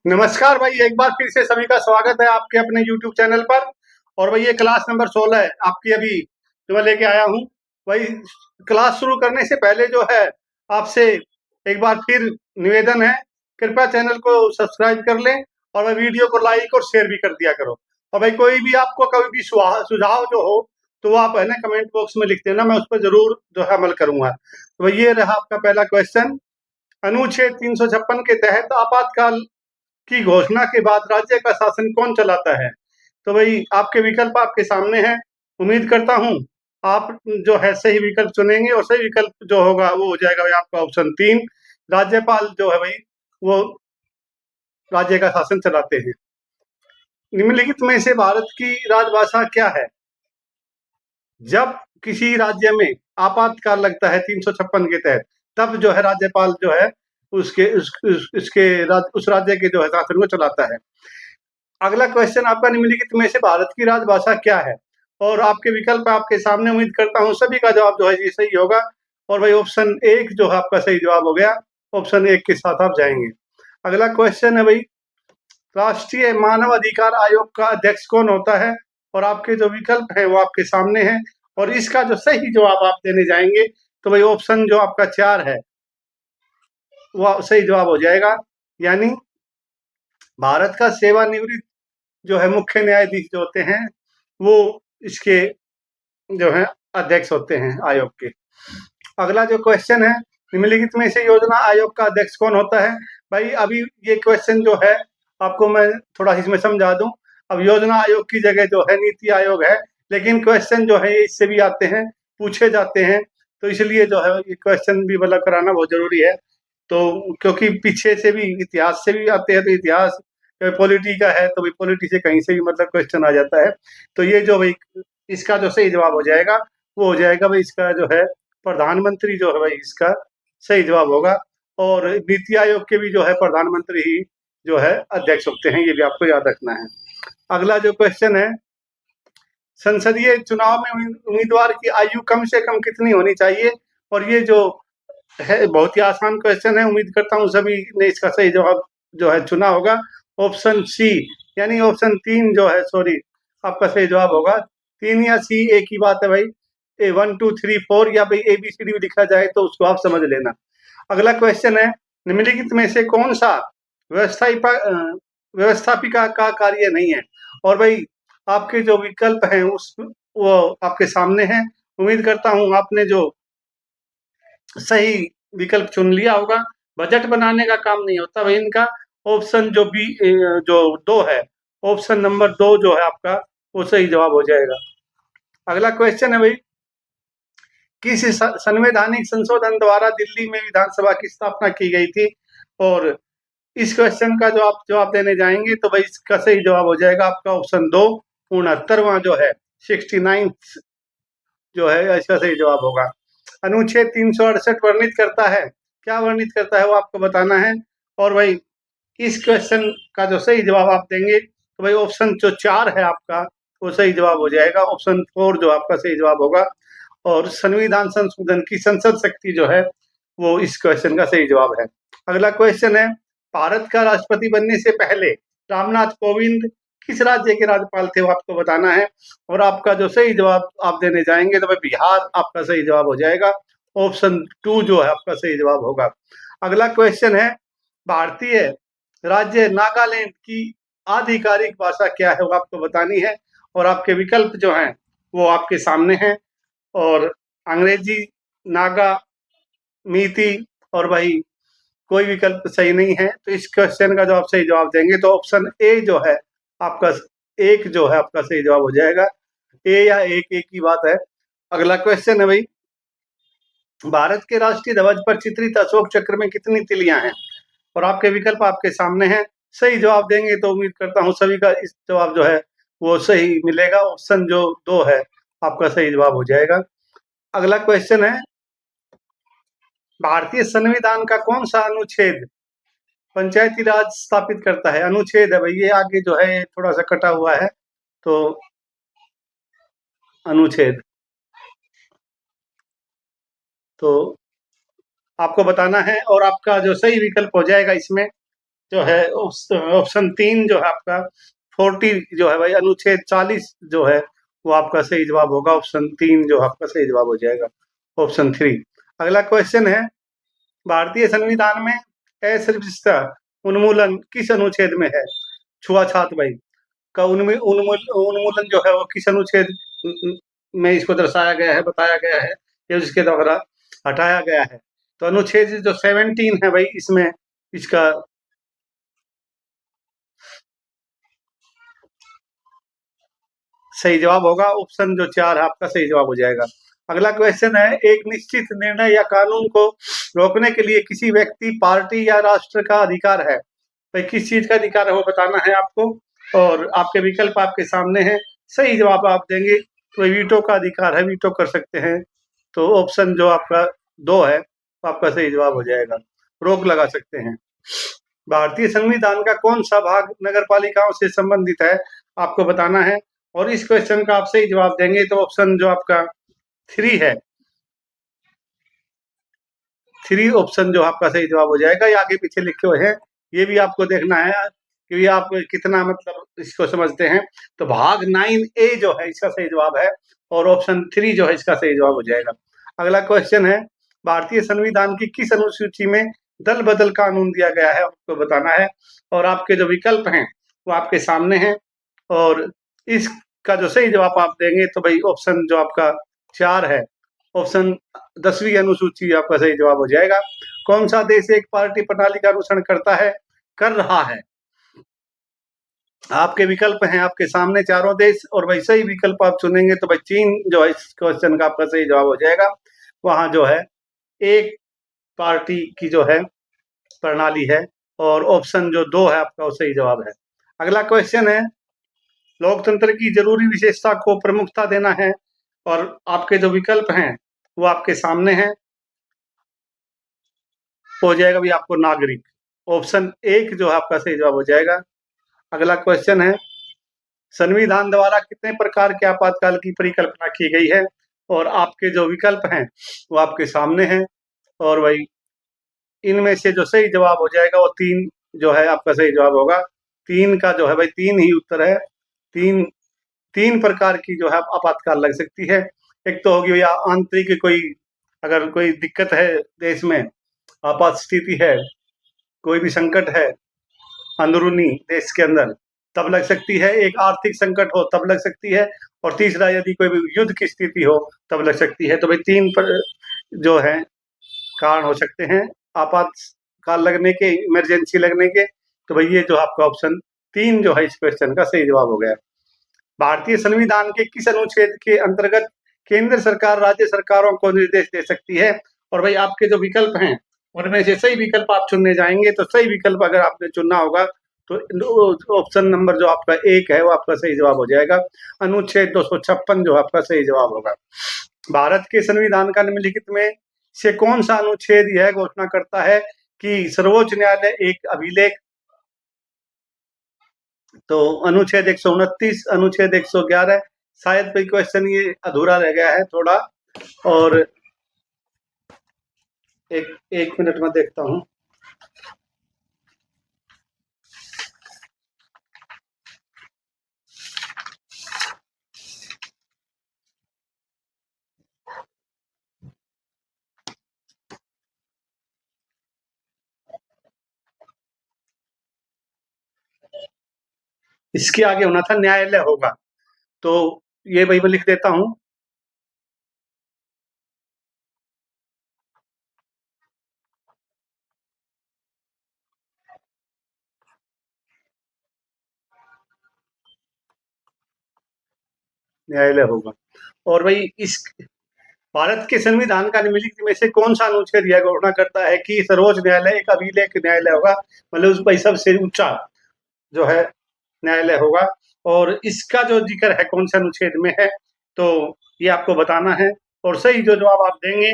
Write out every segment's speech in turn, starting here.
नमस्कार भाई, एक बार फिर से सभी का स्वागत है आपके अपने YouTube चैनल पर। और भाई ये क्लास नंबर 16 है आपकी, अभी जो मैं लेके आया हूँ। भाई क्लास शुरू करने से पहले जो है आपसे एक बार फिर निवेदन है, कृपया चैनल को सब्सक्राइब कर लें और भाई वीडियो को लाइक और शेयर भी कर दिया करो। और भाई कोई भी आपको कभी भी सुझाव जो हो तो वो आप है ना कमेंट बॉक्स में लिख देना, मैं उस पर जरूर जो है अमल करूंगा। तो भाई ये रहा आपका पहला क्वेश्चन। अनुच्छेद 356 के तहत आपातकाल की घोषणा के बाद राज्य का शासन कौन चलाता है? तो भाई आपके विकल्प आपके सामने हैं। उम्मीद करता हूँ आप जो है सही विकल्प चुनेंगे और सही विकल्प जो होगा वो हो जाएगा भाई आपका ऑप्शन 3। राज्यपाल जो है भाई वो राज्य का शासन चलाते हैं। निम्नलिखित में से भारत की राजभाषा क्या है? जब किसी राज्य में आपातकाल लगता है 356 के तहत, तब जो है राज्यपाल जो है उस राज्य के जो है शासन को चलाता है। अगला क्वेश्चन आपका, निम्नलिखित में से भारत की राजभाषा क्या है? और आपके विकल्प आपके सामने, उम्मीद करता हूँ सभी का जवाब जो है ये सही होगा। और भाई ऑप्शन 1 जो है आपका सही जवाब हो गया। ऑप्शन 1 के साथ आप जाएंगे। अगला क्वेश्चन है भाई, राष्ट्रीय मानव अधिकार आयोग का अध्यक्ष कौन होता है? और आपके जो विकल्प है वो आपके सामने हैं। और इसका जो सही जवाब आप देने जाएंगे तो भाई ऑप्शन जो आपका 4 है वो सही जवाब हो जाएगा। यानी भारत का सेवानिवृत्त जो है मुख्य न्यायाधीश जो होते हैं वो इसके जो है अध्यक्ष होते हैं आयोग के। अगला जो क्वेश्चन है, निम्नलिखित में से योजना आयोग का अध्यक्ष कौन होता है? भाई अभी ये क्वेश्चन जो है आपको मैं थोड़ा इसमें समझा दूं। अब योजना आयोग की जगह जो है नीति आयोग है, लेकिन क्वेश्चन जो है ये इससे भी आते हैं, पूछे जाते हैं, तो इसलिए जो है ये क्वेश्चन भी मतलब कराना बहुत जरूरी है। तो क्योंकि पीछे से भी इतिहास से भी आते हैं, तो इतिहास पॉलिटी का है तो भाई पॉलिटी से कहीं से भी मतलब क्वेश्चन आ जाता है। तो ये जो भाई इसका जो सही जवाब हो जाएगा वो हो जाएगा भाई इसका जो है प्रधानमंत्री जो है भाई इसका सही जवाब होगा। और नीति आयोग के भी जो है प्रधानमंत्री ही जो है अध्यक्ष होते हैं, ये भी आपको याद रखना है। अगला जो क्वेश्चन है, संसदीय चुनाव में उम्मीदवार की आयु कम से कम कितनी होनी चाहिए? और ये जो है बहुत ही आसान क्वेश्चन है, उम्मीद करता हूँ सभी ने इसका सही जवाब जो है चुना होगा। ऑप्शन सी यानी ऑप्शन 3 जो है, सॉरी, आपका सही जवाब होगा। 3 या सी एक ही बात है भाई। 1 2 3 4 या भाई ABCD भी लिखा जाए तो उसको आप समझ लेना। अगला क्वेश्चन है, निम्नलिखित में से कौन सा व्यवस्थापिका का कार्य नहीं है? और भाई आपके जो विकल्प हैं उस वो आपके सामने हैं। उम्मीद करता हूँ आपने जो सही विकल्प चुन लिया होगा। बजट बनाने का काम नहीं होता भाई इनका। ऑप्शन जो बी जो 2 है, ऑप्शन नंबर 2 जो है आपका वो सही जवाब हो जाएगा। अगला क्वेश्चन है भाई, किस संवैधानिक संशोधन द्वारा दिल्ली में विधानसभा की स्थापना की गई थी? और इस क्वेश्चन का जो आप जवाब देने जाएंगे तो भाई इसका सही जवाब हो जाएगा आपका ऑप्शन 2, 69वां जो है 69th जो है इसका सही जवाब होगा। अनुच्छेद 368 वर्णित करता है, क्या वर्णित करता है वो आपको बताना है। और भाई इस क्वेश्चन का जो सही जवाब आप देंगे तो भाई ऑप्शन जो 4 है आपका वो सही जवाब हो जाएगा। ऑप्शन 4 जो आपका सही जवाब होगा। और संविधान संशोधन की संसद शक्ति जो है वो इस क्वेश्चन का सही जवाब है। अगला क्वेश्चन है, भारत का राष्ट्रपति बनने से पहले रामनाथ कोविंद किस राज्य के राज्यपाल थे वो आपको बताना है। और आपका जो सही जवाब आप देने जाएंगे तो भाई बिहार आपका सही जवाब हो जाएगा। ऑप्शन 2 जो है आपका सही जवाब होगा। अगला क्वेश्चन है, भारतीय राज्य नागालैंड की आधिकारिक भाषा क्या है वो आपको बतानी है। और आपके विकल्प जो हैं वो आपके सामने हैं। और अंग्रेजी, नागा, मीति और भाई कोई विकल्प सही नहीं है। तो इस क्वेश्चन का जो आप सही जवाब देंगे तो ऑप्शन ए जो है आपका एक जो है आपका सही जवाब हो जाएगा। ए या एक ही बात है। अगला क्वेश्चन है भाई, भारत के राष्ट्रीय ध्वज पर चित्रित अशोक चक्र में कितनी तिलियां हैं? और आपके विकल्प आपके सामने हैं। सही जवाब देंगे तो उम्मीद करता हूँ सभी का इस जवाब जो है वो सही मिलेगा। ऑप्शन जो 2 है आपका सही जवाब हो जाएगा। अगला क्वेश्चन है, भारतीय संविधान का कौन सा अनुच्छेद पंचायती राज स्थापित करता है? अनुच्छेद है भाई, ये आगे जो है थोड़ा सा कटा हुआ है तो अनुच्छेद तो आपको बताना है। और आपका जो सही विकल्प हो जाएगा इसमें जो है ऑप्शन 3 जो है आपका 40 जो है भाई अनुच्छेद 40 जो है वो आपका सही जवाब होगा। ऑप्शन 3 जो आपका सही जवाब हो जाएगा, ऑप्शन 3। अगला क्वेश्चन है, भारतीय संविधान में अस्पृश्यता उन्मूलन किस अनुच्छेद में है? छुआछूत भाई का उन्मूलन जो है वो किस अनुच्छेद में इसको दर्शाया गया है, बताया गया है या इसके द्वारा हटाया गया है? तो अनुच्छेद जो 17 है भाई, इसमें इसका सही जवाब होगा ऑप्शन जो 4 है आपका सही जवाब हो जाएगा। अगला क्वेश्चन है, एक निश्चित निर्णय या कानून को रोकने के लिए किसी व्यक्ति, पार्टी या राष्ट्र का अधिकार है। भाई किस चीज का अधिकार है वो बताना है आपको, और आपके विकल्प आपके सामने हैं। सही जवाब आप देंगे तो वीटो का अधिकार है, वीटो कर सकते हैं। तो ऑप्शन जो आपका 2 है वो आपका सही जवाब हो जाएगा, रोक लगा सकते हैं। भारतीय संविधान का कौन सा भाग नगर पालिकाओं से संबंधित है, आपको बताना है। और इस क्वेश्चन का आप सही जवाब देंगे तो ऑप्शन जो आपका 3 है, 3 ऑप्शन जो आपका सही जवाब हो जाएगा। ये आगे पीछे लिखे हुए हैं, ये भी आपको देखना है कि आप कितना मतलब इसको समझते हैं। तो भाग 9A जो है इसका सही जवाब है, और ऑप्शन 3 जो है इसका सही जवाब हो जाएगा। अगला क्वेश्चन है, भारतीय संविधान की किस अनुसूची में दल बदल कानून दिया गया है, आपको बताना है। और आपके जो विकल्प हैं वो आपके सामने हैं, और इसका जो सही जवाब आप देंगे तो भाई ऑप्शन जो आपका 4 है, ऑप्शन 10वीं अनुसूची आपका सही जवाब हो जाएगा। कौन सा देश एक पार्टी प्रणाली का अनुसरण करता है, कर रहा है? आपके विकल्प हैं आपके सामने चारों देश, और भाई सही विकल्प आप चुनेंगे तो भाई चीन जो है इस क्वेश्चन का आपका सही जवाब हो जाएगा। वहां जो है एक पार्टी की जो है प्रणाली है, और ऑप्शन जो 2 है आपका वो सही जवाब है। अगला क्वेश्चन है, लोकतंत्र की जरूरी विशेषता को प्रमुखता देना है, और आपके जो विकल्प हैं वो आपके सामने हैं। हो जाएगा भी आपको नागरिक, ऑप्शन 1 जो है आपका सही जवाब हो जाएगा। अगला क्वेश्चन है, संविधान द्वारा कितने प्रकार के आपातकाल की परिकल्पना की गई है, और आपके जो विकल्प हैं वो आपके सामने हैं। और भाई इनमें से जो सही जवाब हो जाएगा वो 3 जो है आपका सही जवाब होगा। 3 का जो है भाई 3 ही उत्तर है। 3 प्रकार की जो है आपातकाल लग सकती है। एक तो होगी भैया आंतरिक, कोई अगर कोई दिक्कत है देश में, आपात स्थिति है, कोई भी संकट है अंदरूनी देश के अंदर, तब लग सकती है। एक आर्थिक संकट हो तब लग सकती है, और तीसरा यदि कोई भी युद्ध की स्थिति हो तब लग सकती है। तो भाई 3 पर जो है कारण हो सकते हैं आपातकाल लगने के, इमरजेंसी लगने के। तो भाई ये जो आपका ऑप्शन 3 जो है इस क्वेश्चन का सही जवाब हो गया। भारतीय संविधान के किस अनुच्छेद के अंतर्गत केंद्र सरकार राज्य सरकारों को निर्देश दे सकती है? और भाई आपके जो विकल्प हैं उनमें से सही विकल्प आप चुनने जाएंगे, तो सही विकल्प अगर आपने चुनना होगा तो ऑप्शन नंबर जो आपका 1 है वो आपका सही जवाब हो जाएगा। अनुच्छेद 256 जो आपका सही जवाब होगा। भारत के संविधान का निम्नलिखित में से कौन सा अनुच्छेद यह घोषणा करता है कि सर्वोच्च न्यायालय एक अभिलेख? तो अनुच्छेद 129, अनुच्छेद 111, शायद कोई क्वेश्चन ये अधूरा रह गया है थोड़ा, और एक मिनट में देखता हूं। इसके आगे होना था न्यायालय होगा, तो ये भाई मैं लिख देता हूं। न्यायालय होगा। और भाई इस भारत के संविधान का निम्नलिखित में से कौन सा अनुच्छेद यह घोषणा करता है कि सर्वोच्च न्यायालय एक अभिलेख न्यायालय होगा, मतलब उस भाई सबसे ऊंचा जो है न्यायालय होगा। और इसका जो जिक्र है कौन से अनुच्छेद में है, तो ये आपको बताना है। और सही जो जवाब आप देंगे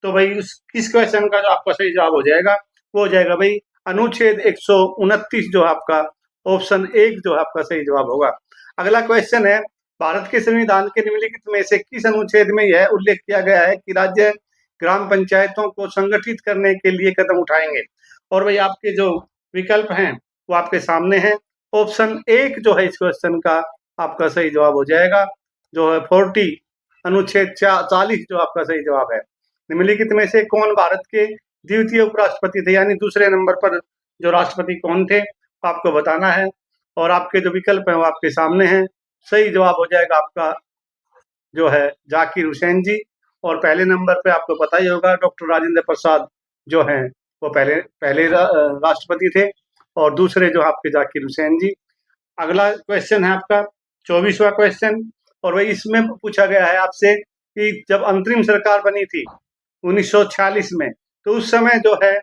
तो भाई इस क्वेश्चन का जो आपका सही जवाब हो जाएगा वो हो जाएगा भाई अनुच्छेद 129 जो आपका ऑप्शन 1 जो आपका सही जवाब होगा। अगला क्वेश्चन है, भारत के संविधान के निम्नलिखित में से किस अनुच्छेद में यह उल्लेख किया गया है कि राज्य ग्राम पंचायतों को संगठित करने के लिए कदम उठाएंगे? और भाई आपके जो विकल्प हैं वो आपके सामने है। ऑप्शन 1 जो है इस क्वेश्चन का आपका सही जवाब हो जाएगा, जो है 40 अनुच्छेद 40 जो आपका सही जवाब है। निम्नलिखित में से कौन भारत के द्वितीय उपराष्ट्रपति थे, यानी दूसरे नंबर पर जो राष्ट्रपति कौन थे आपको बताना है, और आपके जो विकल्प हैं वो आपके सामने हैं। सही जवाब हो जाएगा आपका जो है जाकिर हुसैन जी, और पहले नंबर पे आपको पता ही होगा डॉक्टर राजेंद्र प्रसाद जो हैं वो पहले राष्ट्रपति थे, और दूसरे जो आपके जाकिर हुसैन जी। अगला क्वेश्चन है आपका 24वां क्वेश्चन, और वही इसमें पूछा गया है आपसे कि जब अंतरिम सरकार बनी थी 1946 में, तो उस समय जो है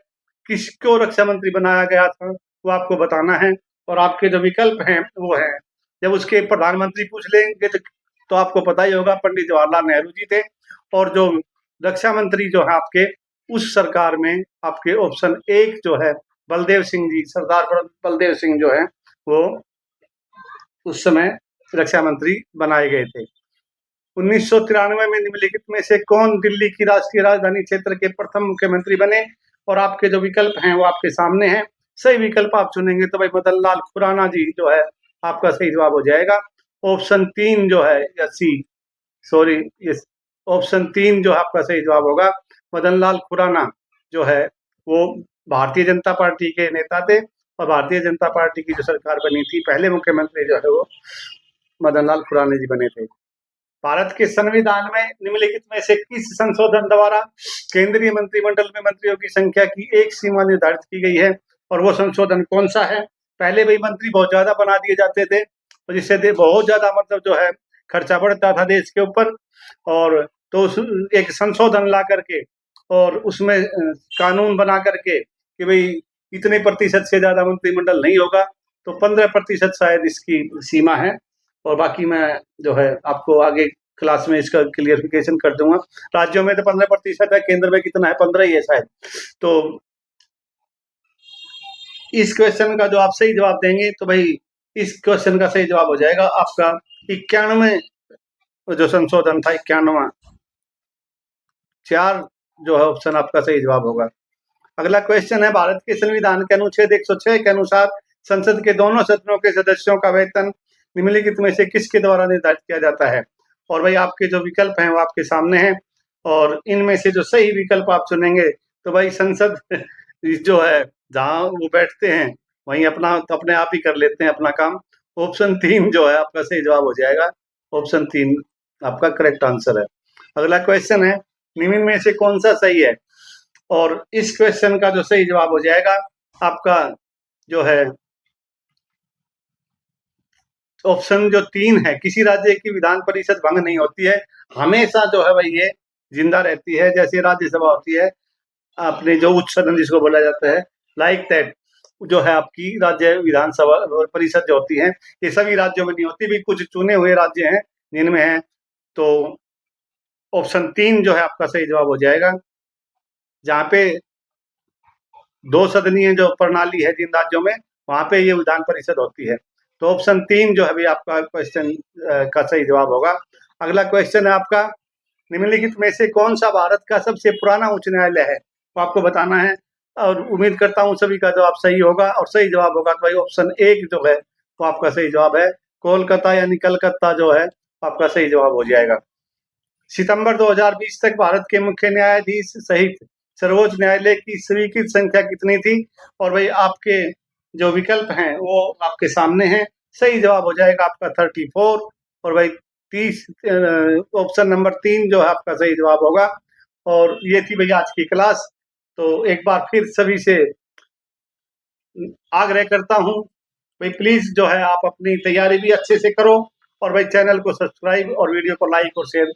किसको रक्षा मंत्री बनाया गया था वो आपको बताना है, और आपके जो विकल्प हैं वो हैं, जब उसके प्रधानमंत्री पूछ लेंगे तो आपको पता ही होगा पंडित जवाहरलाल नेहरू जी थे, और जो रक्षा मंत्री जो है आपके उस सरकार में आपके ऑप्शन 1 जो है बलदेव सिंह जी, सरदार बलदेव सिंह जो है वो उस समय रक्षा मंत्री बनाए गए थे। 1993 में निम्नलिखित में से कौन दिल्ली की राष्ट्रीय राजधानी क्षेत्र के प्रथम मुख्यमंत्री बने, और आपके जो विकल्प हैं वो आपके सामने हैं। सही विकल्प आप चुनेंगे तो भाई मदन लाल खुराना जी जो है आपका सही जवाब हो जाएगा। ऑप्शन 3 जो है या सी, सॉरी, ऑप्शन 3 जो आपका सही जवाब होगा, मदन लाल खुराना जो है वो भारतीय जनता पार्टी के नेता थे, और भारतीय जनता पार्टी की जो सरकार बनी थी पहले मुख्यमंत्री जो है वो मदन लाल खुराना जी बने थे। भारत के संविधान में निम्नलिखित में से किस संशोधन द्वारा केंद्रीय मंत्रिमंडल में मंत्रियों की संख्या की एक सीमा निर्धारित की गई है, और वो संशोधन कौन सा है? पहले भाई मंत्री बहुत ज्यादा बना दिए जाते थे, और जिससे बहुत ज्यादा मतलब जो है खर्चा बढ़ता था देश के ऊपर, और तो एक संशोधन ला करके और उसमें कानून बना करके कि भाई इतने प्रतिशत से ज्यादा मंत्रिमंडल नहीं होगा, तो 15% शायद इसकी सीमा है, और बाकी मैं जो है आपको आगे क्लास में इसका क्लियरिफिकेशन कर दूंगा। राज्यों में तो 15% है, केंद्र में कितना है? 15 ही है शायद। तो इस क्वेश्चन का जो आप सही जवाब देंगे तो भाई इस क्वेश्चन का सही जवाब हो जाएगा आपका 91 जो संशोधन था, 91 4 जो है ऑप्शन आपका सही जवाब होगा। अगला क्वेश्चन है, भारत के संविधान के अनुच्छेद 106 के अनुसार संसद के दोनों सदनों के सदस्यों का वेतन निम्नलिखित में से किसके द्वारा निर्धारित किया जाता है? और भाई आपके जो विकल्प हैं वो आपके सामने हैं, और इनमें से जो सही विकल्प आप चुनेंगे तो भाई संसद जो है जहाँ वो बैठते हैं वहीं अपना तो अपने आप ही कर लेते हैं अपना काम। ऑप्शन 3 जो है आपका सही जवाब हो जाएगा। ऑप्शन 3 आपका करेक्ट आंसर है। अगला क्वेश्चन है, निम्न में से कौन सा सही है? और इस क्वेश्चन का जो सही जवाब हो जाएगा आपका जो है ऑप्शन जो 3 है, किसी राज्य की विधान परिषद भंग नहीं होती है, हमेशा जो है भाई ये जिंदा रहती है, जैसे राज्यसभा होती है अपने जो उच्च सदन जिसको बोला जाता है, लाइक दैट जो है आपकी राज्य विधानसभा परिषद जो होती है ये सभी राज्यों में नहीं होती, भी कुछ चुने हुए राज्य हैं जिनमें है। तो ऑप्शन 3 जो है आपका सही जवाब हो जाएगा, जहाँ पे 2 सदनीय जो प्रणाली है जिन राज्यों में वहां पे ये विधान परिषद होती है। तो ऑप्शन 3 जो है भी आपका क्वेश्चन का सही जवाब होगा। अगला क्वेश्चन है आपका, निम्नलिखित में से कौन सा भारत का सबसे पुराना उच्च न्यायालय है? तो आपको बताना है, और उम्मीद करता हूँ सभी का जवाब सही होगा, और सही जवाब होगा तो भाई ऑप्शन 1 जो है वो आपका सही जवाब है, कोलकाता यानी कलकत्ता जो है आपका सही जवाब हो जाएगा। सितंबर 2020 तक भारत के मुख्य न्यायाधीश सहित सर्वोच्च न्यायालय की स्वीकृत संख्या कितनी थी? और भाई आपके जो विकल्प हैं वो आपके सामने हैं। सही जवाब हो जाएगा आपका 34, और भाई 30 ऑप्शन नंबर 3 जो है आपका सही जवाब होगा। और ये थी भैया आज की क्लास। तो एक बार फिर सभी से आग्रह करता हूँ भाई प्लीज जो है आप अपनी तैयारी भी अच्छे से करो, और भाई चैनल को सब्सक्राइब और वीडियो को लाइक और शेयर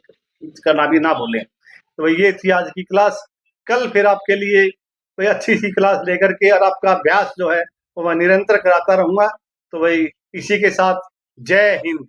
करना भी ना भूलें। तो भाई ये थी आज की क्लास। कल फिर आपके लिए कोई अच्छी सी क्लास लेकर के और आपका अभ्यास जो है वो मैं निरंतर कराता रहूंगा। तो भाई इसी के साथ जय हिंद।